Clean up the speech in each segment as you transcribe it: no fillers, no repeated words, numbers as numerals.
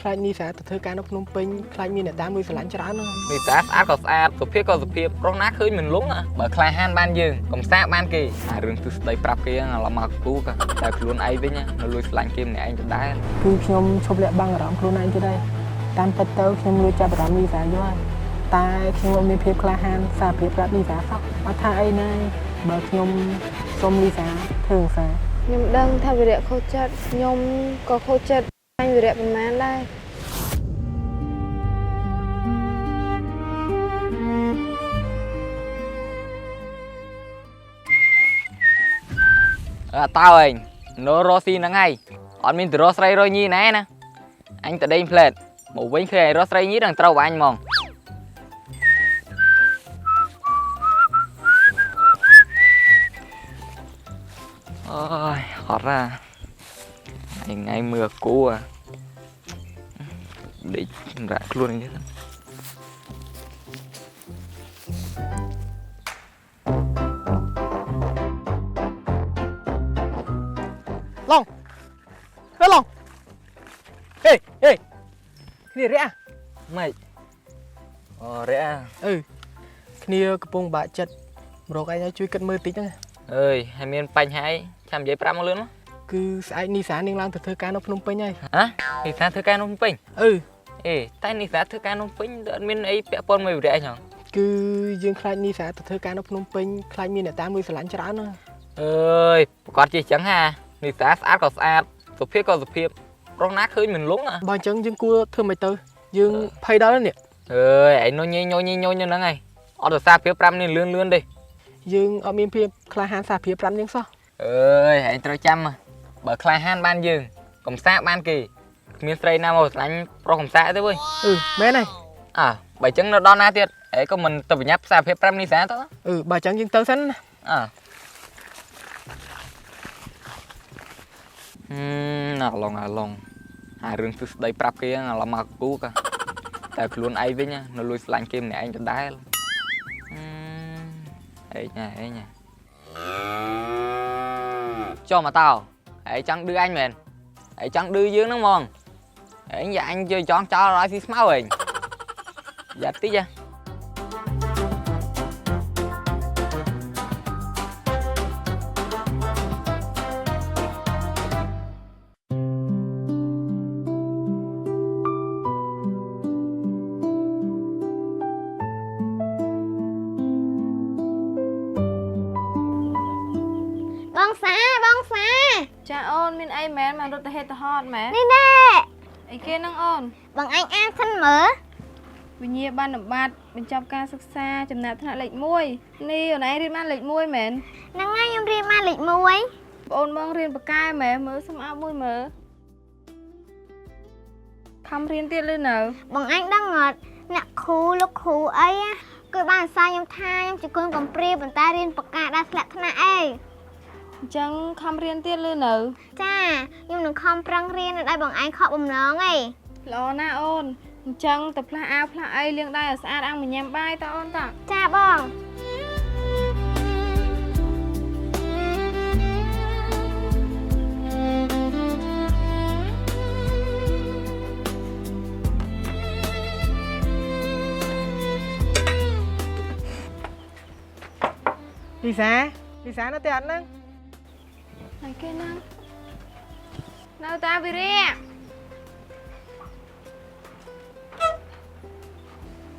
ខ្លាចនីសាទៅធ្វើការនៅភ្នំពេញខ្លាចមានអ្នកតាមលួចស្រឡាញ់ច្រើនហ្នឹងនីសាស្អាតក៏ស្អាតសុភាពក៏សុភាពប្រុសណាឃើញមិនលងបើក្លាហានបានយើងកំសាកបានគេអារឿងទស្សដីប្រាប់គេហ្នឹងឡមកគូក៏តែខ្លួនឯងវិញនៅលួចស្រឡាញ់គេម្នាក់ឯងដដែលគឺខ្ញុំឈប់លាក់បាំងអារម្មណ៍ខ្លួនឯងទៅដែរតាមពិតទៅខ្ញុំលួចចាប់អារម្មណ៍នីសាយូរហើយតែខ្ញុំអត់មានភាពក្លាហានសារភាពប្រាប់នីសាសោះអត់ថាអីណាបើខ្ញុំសុំនីសាធ្វើសារខ្ញុំដឹងថាវិរៈខូចចិត្តខ្ញុំក៏ខូចចិត្តអញវិរៈប្រហែលដែរតើឯងនៅរស់ស៊ីហ្នឹងហើយអត់មានទៅរស់ស្រីរយញីណែណាអញទៅដេញផ្លែតមកវិញឃើញឯងរស់ស្រីញីដល់ត្រូវអញហ្មងអូយហត់ណាថ្ងៃមើលគូដេកសម្រាប់ខ្លួននេះឡងហេឡងហេគ្នារះម៉េចអូរះគ្នាកំពុងបាក់ចិត្តរកឯងឲ្យជួយគិតមើលតិចហ្នឹងអើយហើយមានបញ្ហាអីចាំនិយាយប្រាប់មកលឿនមកគឺស្អែកនីសានាងឡើងទៅធ្វើការនៅភ្នំពេញហើយនីសាធ្វើការនៅភ្នំពេញតែនីសាធ្វើការនៅភ្នំពេញអត់មានអីពាក់ព័ន្ធមួយវិរៈអីហ៎គឺយើងខ្លាចនីសាទៅធ្វើការនៅភ្នំពេញខ្លាចមានអ្នកតាមលួចស្រឡាញ់ច្រើនហ្នឹងអើយប្រកាសជាចឹងហានីសាស្អាតក៏ស្អាតសុភាពក៏សុភាពប្រុសណាឃើញមិនលងបើអញ្ចឹងយើងគួរធ្វើមិនទៅយើងភ័យដល់នេះអើយឯងញញហ្នឹងហើយអត់ទៅសារភាព5នេះលឿនទេយើងអត់មានភាពក្លាហានសារភាព5យ៉ាងសោះអើយឯងត្រូវចាំបើក្លាហានបានយើងកំសាកបានគេគ្មានស្រីណាមកស្រឡាញ់ប្រុសកំសាកទេវើយមែនហើយបើអញ្ចឹងនៅដល់ណាទៀតឯងក៏មិនទៅបញ្ញាប់សារភាព5នេះសាទៅបើអញ្ចឹងយើងទៅសិនណាអាឡងអារឿងទស្សដីប្រាប់គេឡមកគូក៏តែខ្លួនឯងវិញនៅលួចស្រឡាញ់គេម្នាក់ឯងដដែលឯងចុះមកតោឯងចង់ឌឺអញមែនឯងចង់ឌឺយើងហ្នឹងហ្មងឯងយ៉ាអញយកចង់ចោលឲ្យស៊ីស្មៅឯងយ៉ាតិចចាអូនមានអីមែនមករត់ទៅហេតុទៅហត់មែននេះណែអីគេហ្នឹងអូនបងអញអានសិនមើលវិញ្ញាបនបត្របញ្ចប់ការសិក្សាចំណាត់ថ្នាក់លេខ1នេះអូនឯងរៀនបានលេខ1មែនហ្នឹងហើយខ្ញុំរៀនបានលេខ1បងអូនមករៀនបកែមែនមើលសុំអោបមួយមើលខំរៀនទៀតឬនៅបងអញដឹងអត់អ្នកគ្រូលោកគ្រូអីគឺបានអាសាខ្ញុំថាខ្ញុំជាកូនកំព្រាប៉ុន្តែរៀនបកែដល់ធ្លាក់ថ្នាក់អីអញ្ចឹងខំរៀនទៀតឬនៅចាខ្ញុំនឹងខំប្រឹងរៀនឲ្យបងឯងខកបំណងអីល្អណាស់អូនអញ្ចឹងទៅផ្លាស់អាវផ្លាស់អីលាងដៃឲ្យស្អាតអង្គញ៉ាំបាយតើអូនតើចាបងលីសានៅតែអត់ហ្នឹងហើយគេណានៅតាវិរៈ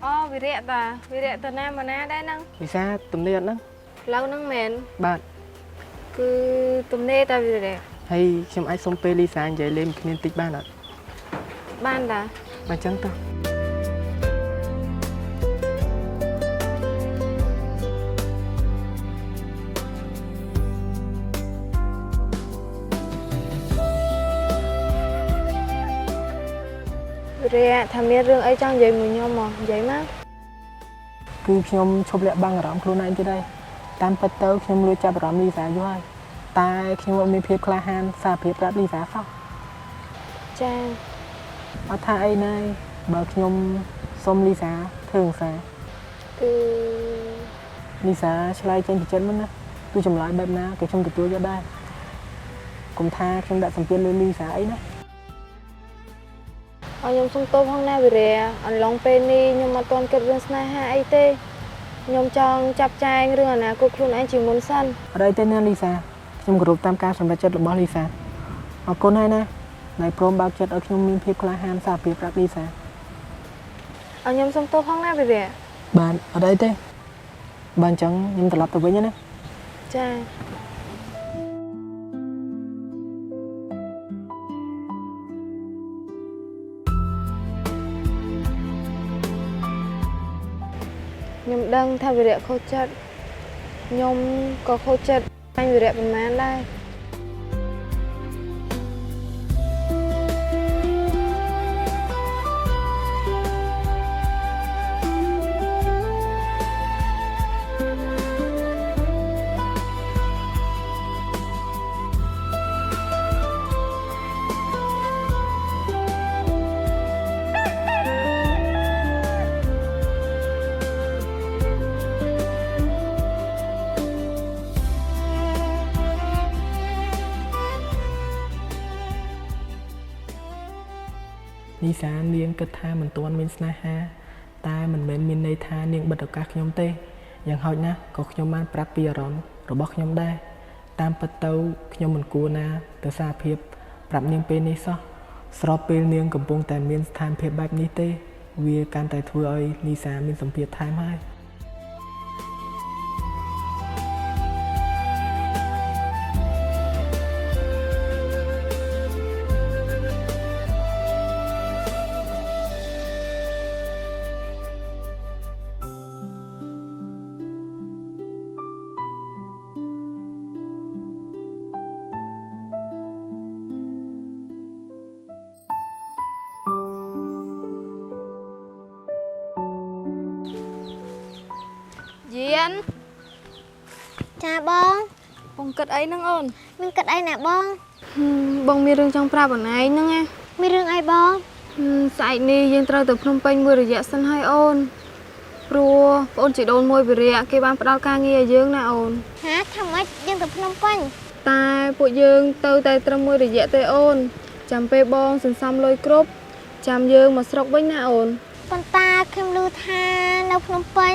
អូវិរៈតាវិរៈទៅណាមកណាដែរហ្នឹងលីសាទំនេរអត់ហ្នឹងផ្លូវហ្នឹងមែនបាទគឺទំនេរតាវិរៈហើយខ្ញុំអាចសុំពេលលីសានិយាយលេងគ្នាតិចបានអត់បានតាបើអញ្ចឹងទៅរះថាមានរឿងអីចង់និយាយមួយខ្ញុំមកនិយាយមកគឺខ្ញុំឈប់លាក់បាំងអារម្មណ៍ខ្លួនឯងទៅដែរតាមពិតទៅខ្ញុំលួចចាប់អារម្មណ៍លីសាយូរហើយតែខ្ញុំអត់មានភាពក្លាហានសារភាពប្រាប់លីសាសោះចាអត់ថាអីណាបើខ្ញុំសុំលីសាធ្វើសារគឺលីសាឆ្លើយចេញពីចិត្តមិនណាគឺចម្លើយបែបណាក៏ខ្ញុំទទួលយកដែរកុំថាខ្ញុំដាក់សម្ពាធលើលីសាអីណា ខ្ញុំសុំទោសផងណាវិរៈអន្លងពេលនេះខ្ញុំអត់ទាន់គិតរឿងស្នេហាអីទេខ្ញុំចង់ចាប់ចែងរឿងអនាគតខ្លួនឯងជាមុនសិន អត់អីទេណាលីសាខ្ញុំគោរពតាមការសម្រេចចិត្តរបស់លីសាអរគុណហើយណាដែលព្រមបើកចិត្តឲ្យខ្ញុំមានភាពក្លាហានសារភាពប្រាប់លីសា ខ្ញុំសុំទោសផងណាវិរៈ បានអត់អីទេបានអញ្ចឹងខ្ញុំត្រឡប់ទៅវិញណា ចាខ្ញុំដឹងថាវិរៈខូចចិត្តខ្ញុំក៏ខូចចិត្តអញវិរៈប្រហែលដែរ លីសានាងគិតថាមិនទាន់មានស្នេហាតែមិនមែនមានន័យថានាងបិទឱកាសខ្ញុំទេយ៉ាងហោចណាស់ក៏ខ្ញុំបានប្រាប់ពីអារម្មណ៍របស់ខ្ញុំដែរតាមពិតទៅខ្ញុំមិនគួរណាទៅសារភាពប្រាប់នាងពេលនេះសោះស្របពេលនាងកំពុងតែមានស្ថានភាពបែបនេះទេវាកាន់តែធ្វើឲ្យលីសាមានសម្ពាធថែមហើយ យាន ចាបង បងគិតអីហ្នឹងអូន មានគិតអីណាបង បងមានរឿងចង់ប្រាប់អូនឯងហ្នឹងណា មានរឿងអីបង ស្អែកនេះយើងត្រូវទៅភ្នំពេញមួយរយៈសិនហើយអូនព្រោះបងអូនជីដូនមួយវិរៈគេបានផ្ដល់ការងារឲ្យយើងណាអូន ហាថាម៉េចយើងទៅភ្នំពេញ តែពួកយើងទៅតែត្រឹមមួយរយៈទេអូនចាំពេលបងសន្សំលុយគ្រប់ចាំយើងមកស្រុកវិញណាអូន ប៉ុន្តែខ្ញុំឮថានៅភ្នំពេញ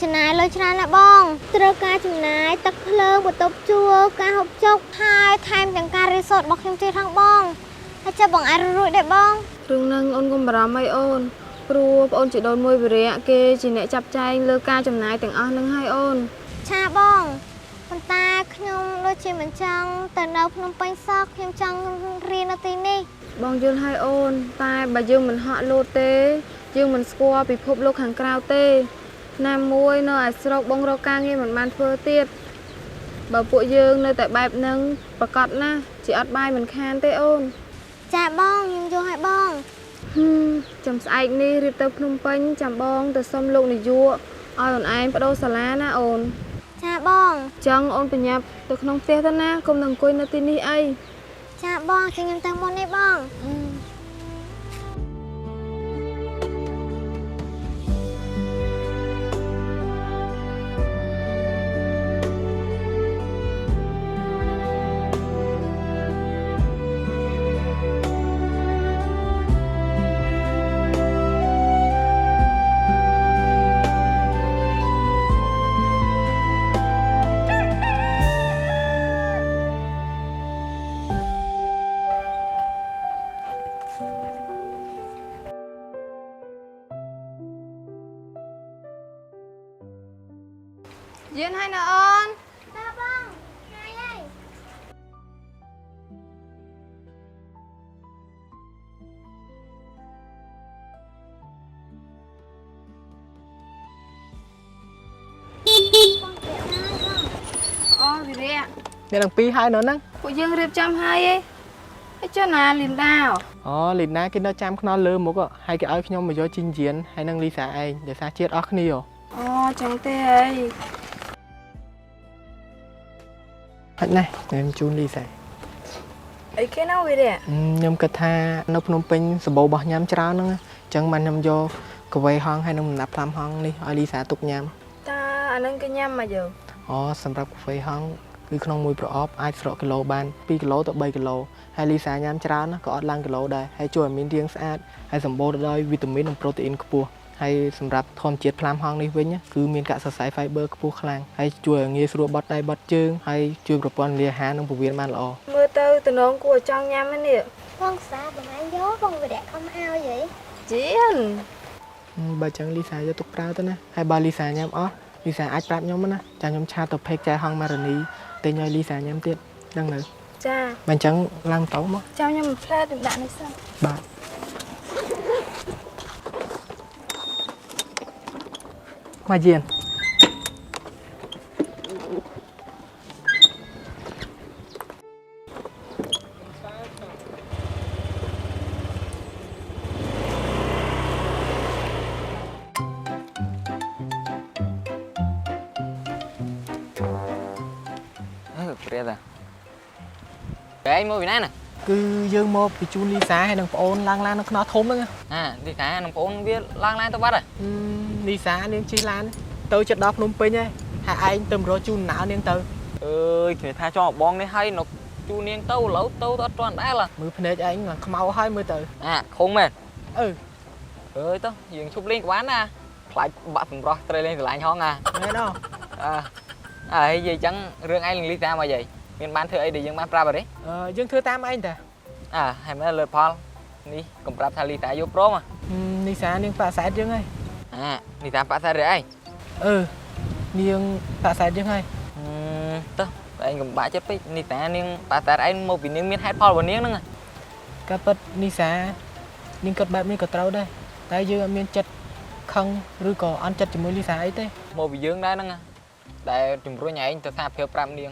ចំណាយលុយច្រើនណាស់បងត្រូវការចំណាយទឹកភ្លើងបន្ទប់ជួលការហូបចុកហើយថែមទាំងការរីសតរបស់ខ្ញុំទៀតផងបងហើយចាំបងអាចរួចដែរបង រឿងហ្នឹងអូនកុំបារម្ភអីអូនព្រោះបងអូនជីដូនមួយវិរៈគេជាអ្នកចាប់ចែងលើការចំណាយទាំងអស់ហ្នឹងហើយអូន ឆាបងប៉ុន្តែខ្ញុំដូចជាមិនចង់ទៅនៅភ្នំពេញសោះខ្ញុំចង់រៀននៅទីនេះ បងយល់ហើយអូនតែបើយើងមិនហក់លោតទេយើងមិនស្គាល់ពិភពលោកខាងក្រៅទេណាមួយនៅឯស្រុកបងរកការងារមិនបានធ្វើទៀតបើពួកយើងនៅតែបែបហ្នឹងប្រកាសណាស់ជាអត់បាយមិនខានទេអូន ចាបងខ្ញុំយល់ហើយបង ចាំស្អែកនេះរៀបទៅភ្នំពេញចាំបងទៅសុំលោកនាយកឲ្យអូនឯងបដូរសាលាណាអូន ចាបង ចឹងអូនប្រញាប់ទៅក្នុងផ្ទះទៅណាកុំនឹងអង្គុយនៅទីនេះអី ចាបងខ្ញុំទៅមុននេះបង យានហើយណាអូន ចាបងហើយហើយ អូវិរៈ អ្នកទាំងពីរហើយនៅហ្នឹង ពួកយើងរៀបចំហើយឯងហើយចុះណាលីនដា អូលីណាគេនៅចាំខ្នល់លើមុខហើយគេឲ្យខ្ញុំមកយកជីងជៀនហើយនឹងលីសាឯងដោយសារជាតិអស់គ្នា អូចឹងទេអី ហិចណាស់ខ្ញុំជូនលីសា អីគេណាវិរៈ ខ្ញុំគិតថានៅភ្នំពេញសម្បូររបស់ញ៉ាំច្រើនហ្នឹងអញ្ចឹងបានខ្ញុំយកកាវេហងហើយនឹងដំណាប់ផ្លាំហងនេះឲ្យលីសាទុកញ៉ាំ តាអានឹងគេញ៉ាំមកយើ អូសម្រាប់កាហ្វេហង គឺក្នុងមួយប្រអប់អាចស្រកគីឡូបាន2គីឡូទៅ3គីឡូហើយលីសាញ៉ាំច្រើនណាក៏អត់ឡើងគីឡូដែរហើយជួយឲ្យមានរាងស្អាតហើយសម្បូរទៅដោយវីតាមីននិងប្រូតេអ៊ីនខ្ពស់ហើយសម្រាប់ធម្មជាតិផ្លាមហង្សនេះវិញគឺមានកាកសរសៃ fiber ខ្ពស់ខ្លាំងហើយជួយឲ្យងាយស្រួលបត់ដៃបត់ជើងហើយជួយប្រព័ន្ធរលាអាហារនិងពោះវៀនបានល្អ មើលទៅតំណងគួរឲ្យចង់ញ៉ាំហ្នឹងនេះ បងសាបងឯងយកបងវិរៈខំឲ្យហី ជៀន បើចឹងលីសាយកទុកប្រើទៅណាហើយបើលីសាញ៉ាំអស់លីសាអាចប្រាប់ខ្ញុំណាចាខ្ញុំឆាទៅផេកចែហងម៉ារ៉ានីទិញឲ្យលីសាញ៉ាំទៀតដឹងនៅ ចា បើអញ្ចឹងឡើងទៅមក ចាំខ្ញុំផ្លែខ្ញុំដាក់នេះសិន បាទមកយាន ព្រាតាកែងមកពីណាណា គឺយើងមកពីជូនលីសាហើយនឹងប្អូនឡើងឡាននៅខ្នោះធំហ្នឹង លីសានឹងបងវាឡើងឡានទៅបាត់ហ៎ លីសានាងជិះឡានទៅចិត្តដល់ភ្នំពេញហើយឯងទៅរកជូនណៅនាងទៅ អើយគ្នាថាចង់បងនេះហើយនៅជូនាងទៅឥឡូវទៅអត់ទាន់ដែរឡា មើលភ្នែកឯងខ្មៅហើយមើលទៅ ខុងមែន អឺ អើយទៅយើងឈប់លេងក្បានណាខ្លាចបាក់សម្រស់ត្រូវលេងស្រឡាញ់ហង មែនអត់ ហើយនិយាយចឹងរឿងឯងលីសាមកយាយមានបានធ្វើអីដែលយើងបានប្រាប់អី យើងធ្វើតាមឯងតា ហើយមើលលើផលនេះកុំប្រាប់ថាលីសាយកព្រម លីសានាងប៉ាសែតយើងហើយ លីសាប៉ាក់សារឯង នាងប៉ាសែតយើងហើយ ទៅឯងកុំបាក់ចិត្តពេកលីសានាងប៉ាក់សាឯងមកពីនាងមានហេតុផលរបស់នាងហ្នឹង ក៏ពិតលីសានាងគិតបែបនេះក៏ត្រូវដែរតែយើងអត់មានចិត្តខឹងឬក៏អន់ចិត្តជាមួយលីសាអីទេ មកពីយើងដែរហ្នឹងដែលជំរុញឯងទៅថាព្រាវប្រាប់នាង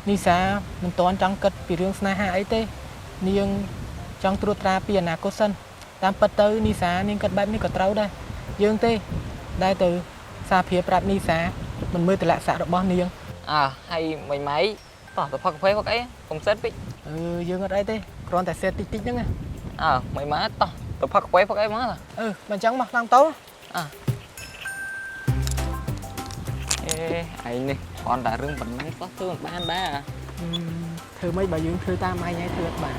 លីសាមិនទាន់ចង់គិតពីរឿងស្នេហាអីទេនាងចង់ត្រួតត្រាពីអនាគតសិនតាមពិតទៅលីសានាងគិតបែបនេះក៏ត្រូវដែរយើងទេដែលទៅសារភាពប្រាប់លីសាមិនមើលតលក្ខណៈរបស់នាង ហើយមិនម៉ៃតោះទៅផឹកកាហ្វេផឹកអីកុំសិតពេក យើងអត់អីទេគ្រាន់តែសេតតិចតិចហ្នឹង មិនម៉ាតោះទៅផឹកកាហ្វេផឹកអីមក បើអញ្ចឹងមកឡើងទៅ ឯងនេះគ្រាន់តែរឿងប៉ុណ្ណឹងសោះធ្វើមិនបានដែរ ធ្វើម៉េចបើយើងធ្វើតាមឯងធ្វើអត់បាន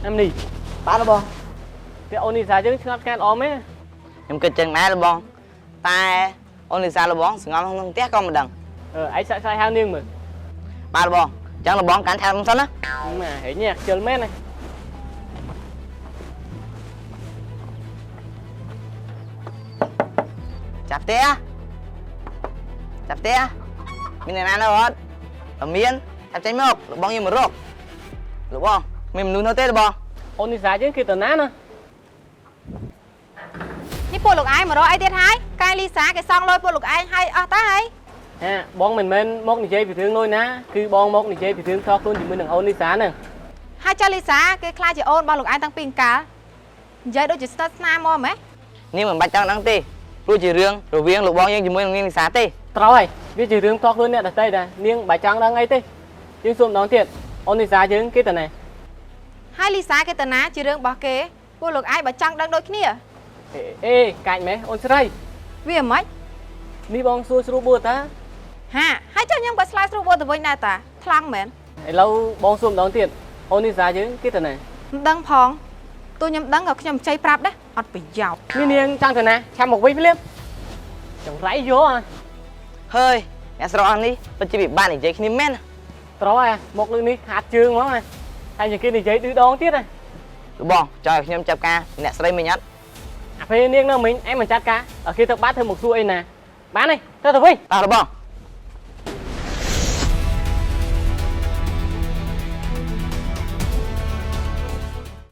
អានេះបានបងតែអូននេះសាយើងឆ្ងាត់ឆ្ងាត់អមទេ ខ្ញុំគិតចឹងដែរបងតែអូនលីសារបស់បងស្ងល់ក្នុងផ្ទះក៏មិនដឹង ឯងសាក់ស្រាយហៅនាងមើល បាទបងចឹងរបស់កាន់ថែមសិនណា ម៉ាហេញ៉ាខ្ជិលមែនណា ចាប់ផ្ទះមានអ្នកណានៅអត់បើមានចាប់ចេញមករបស់យើងមករករបស់មានមនុស្សនៅទេបង អូននេះសាយើងគេទៅណាណា នេះពួកលោកឯងមករកអីទៀតហើយកែលីសាគេសងលុយពួកលោកឯងហើយអស់តើហើយ បងមិនមែនមកនិយាយពីរឿងលុយណាគឺបងមកនិយាយពីរឿងខកខ្លួនជាមួយនឹងអូនលីសាហ្នឹង ហើយចុះលីសាគេខ្លាចជាអូនរបស់លោកឯងតាំងពីអង្កាលនិយាយដូចជាស្និទ្ធស្នាលមកហ្មង នេះមិនបាច់ចង់ដឹងទេព្រោះជារឿងរវាងលោកបងយើងជាមួយនឹងនាងលីសាទេ ត្រូវហើយវាជារឿងខកខ្លួនអ្នកដទៃដែរនាងបើចង់ដឹងអីទេយើងសួរម្ដងទៀតអូនលីសាយើងគេទៅណា ហើយលីសាគេទៅណាជារឿងរបស់គេពួកលោកឯងបើចង់ដឹងដូចគ្នា កាច់ម៉េះអូនស្រី វាមិន នេះបងសួរស្រួលបួតតា ហើយចុះខ្ញុំក៏ឆ្លើយស្រួលបួទៅវិញដែរតាថ្លង់មែន ឥឡូវបងសួរម្ដងទៀតអូនលីសាយើងគេទៅណា មិនដឹងផងទោះខ្ញុំដឹងក៏ខ្ញុំចៃប្រាប់ដែរអត់ប្រយោជន៍ នេះនាងចង់ទៅណាឆាំមកវិញភ្លាមចង្រៃយកហ៎ ហើយអ្នកស្រស់នេះពិតជាពិបាកនិយាយគ្នាមែន ត្រូវហើយមកលើនេះខាត់ជើងហ្មងហើយជាគេនិយាយឌឺដងទៀតហ៎ លោកបងចង់ឲ្យខ្ញុំចាប់ការអ្នកស្រីមិញអត់ អាពេលនាងនៅមិញឯងមិនចាត់ការឲ្យគេទៅបាត់ធ្វើមកសួរអីណាបានទេទៅវិញ តោះលោកបង